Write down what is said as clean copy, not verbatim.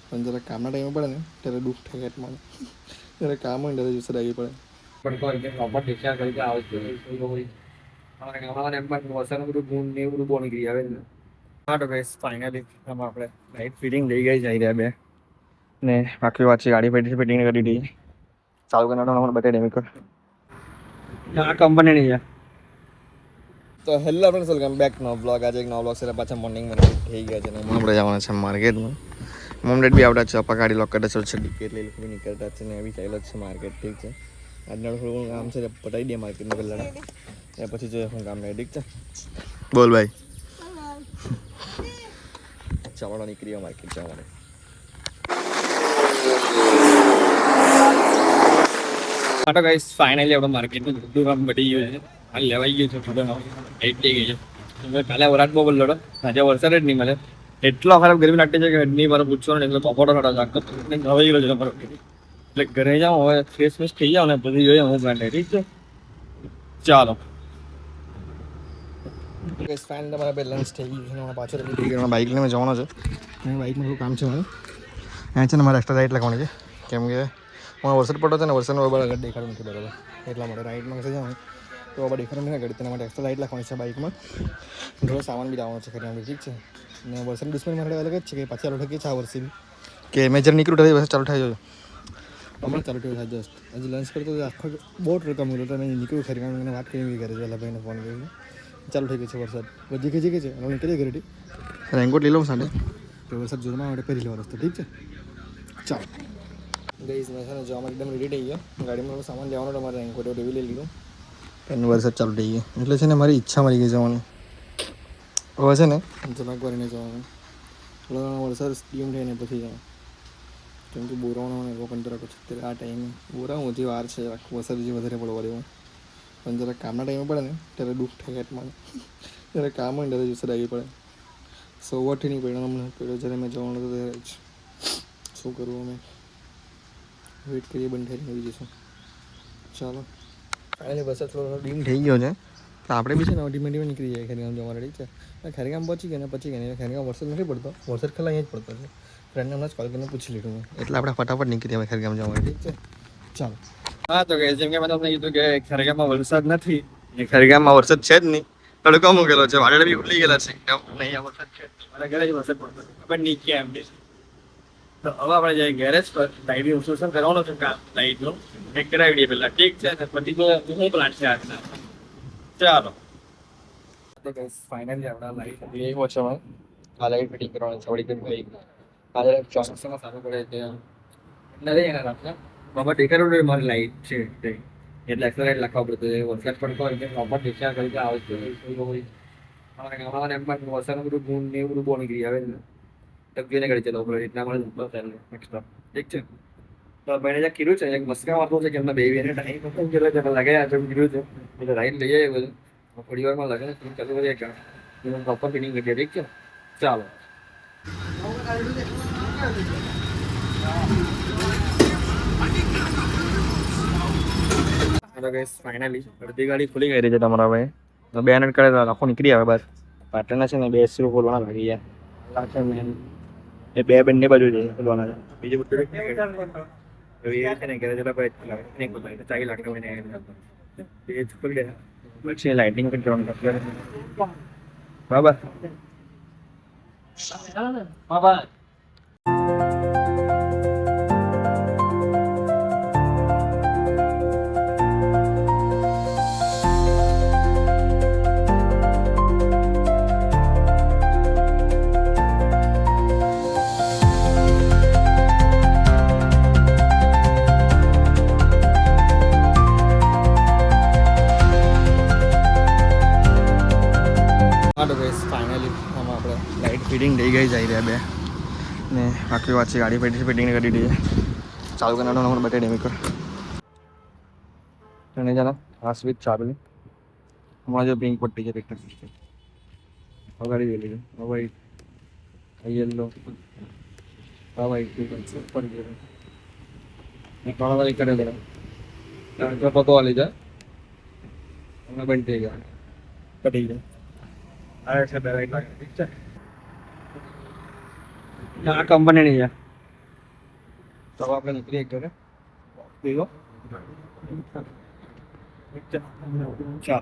પણ જરા કામના ટાઈમે પડે ને ત્યારે દુઃખ થાય પેટમાં. જ્યારે કામ હોય ને ત્યારે જ્યુસર આવી પડે. પણ કોઈ કે પ્રોપર ડિસ્ચાર્જ કરી આવતું હોય. અમારે ગામડામાં એમ પણ વરસાદનું બધું ગુણ ને એવું બધું બહુ નીકળી આવે છે. હા તો ગાઈસ ફાઇનલી આપણે લાઇટ ફિટિંગ થઈ ગઈ છે રહ્યા બે ને બાકી વાત છે ગાડી ફિટિંગ કરી દીધી. ચાલુ કરવાનો બતાવી દે આ કંપનીની છે. તો હેલો ફ્રેન્ડ્સ, વેલકમ બેક નો બ્લોગ. આજે એક નવો બ્લોગ છે. પાછા મોર્નિંગ થઈ ગયા છે ને આપણે જવાના છે માર્કેટમાં. મોમડેટ બી આવતા છે, અપ્પા ગાડી લોક કરતા છે ડિકેટ લઈ લોકો નીકળતા છે ને એવી ચાલ્યો છે માર્કેટ. ઠીક છે, આજના થોડું કામ છે પટાવી દે માર્કેટમાં પહેલાં એ પછી જોઈએ હું કામ નહીં. ઠીક છે, બોલ ભાઈ. ચાલો નીકળીએ માર્કેટ જવા માટે. હા તો ગાઈસ ફાઇનલી આપણે માર્કેટનું બધું કામ પતી ગયું છે. હાલ લેવાઈ ગયું છે થોડું લાઈટ થઈ ગઈ છે. કાલે વરાટ બહુ બોલો આજે વરસાદ જ નહીં મળે. એટલો ખરાબ ગરમી લાગતી છે કે નહીં મારે પૂછવાનું એટલે પકોડો થતો નવાઈ ગયો છે તમારો. એટલે ઘરે જાઉં હવે ફ્રેશ ફ્રેશ થઈ જાવ ને પછી જોઈએ હું ગાંડે. ઠીક છે, ચાલો. ફાઇન તમારા બે લંચ થઈ ગયું છે. પાછળ બાઇક લઈને જવાનો છે. બાઇકમાં થોડું કામ છે મારે. અહીંયા છે ને મારે એક્સ્ટ્રા લાઇટ લખવાની છે કેમ કે વરસાદ પડતો છે ને વરસાદનો બરાબર દેખાડું નથી બરાબર. એટલા માટે રાઇટમાં કશે જાઉં તો બરાબર દેખાડું નથી ગાડી. તેના માટે એક્સ્ટ્રા લાઇટ લખવાની છે બાઇકમાં. થોડો સામાન બી લાવવાનો છે ખરીદવાનું. ઠીક છે, ને વરસાદ દુશ્મન મારે અલગ જ છે કે પાછી ચાલુ થઈ છે આ વર્ષે બી કે મેજર નીકળ્યું તો વરસાદ ચાલુ થઈ જાય. હમણાં ચાલુ થયું થાય જસ્ટ. હજી લંચ કરતો આખો બહુ ટ્રક મળ્યો તો મેં નીકળ્યું ખરી મને વાત કરી ઘરે પહેલાં ભાઈને ફોન કરીને ચાલુ થઈ ગઈ છે વરસાદ. બધી ખીચી ગઈ છે અને નીકળી ઘરેથી રેનકોટ લઈ લઉં સાંજે તો વરસાદ જોરમાં માટે પહેરી લેવા રસ્તો. ઠીક છે, ચાલો. ગઈશ મેં છે ને જવામાં એકદમ રેડી થઈ ગયો. ગાડીમાં સામાન લેવાનો તો મારે રેનકોટ એવી લઈ લીધું. એનો વરસાદ ચાલુ થઈ ગયો એટલે છે ને મારી ઈચ્છા મળી ગઈ જવાની. હવે છે ને જરાક કરીને જવાનું વરસાદ સ્ટીમ થઈને પછી જવાનું કેમ કે બોરાવાનો એવો કંટાળો છે અત્યારે આ ટાઈમે. બોરા ઓછી વાર છે વરસાદ જે વધારે પડવા દેવું પણ જરાક કામના ટાઈમે પડે ને ત્યારે દુઃખ થાય પેટમાં. જ્યારે કામ હોય ને ત્યારે જ્યુસર આવી પડે. સવારથી નહીં પડ્યો અમને પડ્યો જ્યારે મેં જવાનું હતું ત્યારે જ. શું કરવું અમે વેઇટ કરીએ બંધ થઈને આવી જઈશું. ચાલો ફાઇનલી વરસાદ થોડો ડીમ થઈ ગયો છે તો આપણે બી છે ને ધીમે ધીમે નીકળી જાય ખેરગામ જવા માટે. ઠીક છે, ખેરગામ પહોંચી ગયા ને પછી ગયા ખેરગામ વરસાદ નથી પડતો. વરસાદ ખાલી અહીંયા જ પડતો છે. ફ્રેન્ડને હમણાં જ કોલ કરીને પૂછી લીધું મેં એટલે આપણે ફટાફટ નીકળી જાય ખેરગામ જવા માટે. ઠીક છે, ચાલો. હા તો કે જેમ કે મેં તમને કીધું કે ખેરગામમાં વરસાદ નથી. ખેરગામમાં વરસાદ છે જ નહીં. તડકો મૂકેલો છે, વાદળ બી ઉડી ગયેલા છે. નહીં વરસાદ છે, મારા ઘરે જ વરસાદ પડતો ખબર નહીં કેમ. તો હવે આપણે જઈએ ગેરેજ પર લાઇટનું ઇન્સ્ટોલેશન કરવાનું છે. કામ લાઇટનું એક કરાવી દઈએ પહેલાં. ઠીક છે, પછી તો શું પ્લાન છે આજના. ચાલો તો ફાઇનલી આપણા લાઇટ એવો છે. આ લાઇટ ફિટિંગ કરવાની છે. વળી ભાઈ આજે ચોમાસામાં સારું પડે છે નથી એના રાખતા બાબા દેખાડું મારી લાઇટ છે એટલે એક્સલાઇટ લખવા પડતું છે. વરસાદ પડતો હોય એટલે પ્રોપર ડિસ્ચાર્જ કરી આવતું હોય. અમારે ગામડામાં એમ પણ વરસાદનું બધું ગુણ ને એવું બધું બહુ નીકળી આવે છે. તકલીને કરી ચલાવવું પડે એટલા મળે એક્સ્ટ્રા. ઠીક છે, તો ભાઈને જ્યાં કીધું છે એક મસ્કા વાળતું છે કે એમને બેબી ટાઈમ લાગે કીધું છે એટલે રાઈટ લઈ જાય બધું થોડી વારમાં લાગે ચાલુ કરીએ કામ પ્રોપર ફિટિંગ કરીએ. ઠીક છે, ચાલો. ફાઇનલી અડધી ગાડી ખુલી ગઈ રહી છે તમારા ભાઈ. 2 મિનિટ કરે તો આખો નીકળી આવે. બસ પાટણના છે ને 2 સ્ક્રૂ ખોલવાના લાગી ગયા મેન એ 2 બંને બાજુ છે ખોલવાના છે. બીજું બધું છે ને ઘરે જતા ચાવી લાગતો હોય ને એ ખોલી દે પછી લાઇટિંગ પણ કરવાનું બરાબર. ફાઇનલી આમાં આપણે લાઇટ ફિટિંગ થઈ ગઈ જાય રહ્યા બે ને બાકી વાત છે ગાડી ફિટિંગ કરી દઈએ. ચાલુ કરવાનો નંબર બતાવી દે મીકર તને જાના આ સ્વિચ ચાલુ હમણાં જો પિંક પટ્ટી છે પિક્ચર વગાડી દેલી છે. હવે ભાઈ યલો હા ભાઈ સુપર ગયો ઘણા વાળી કરે જરા પતો વાલી જાય હમણાં બંધ થઈ ગયા પટી જાય. આ કંપનીની છે તો હવે આપણે નીકળીએ ઘરે પીવો ચા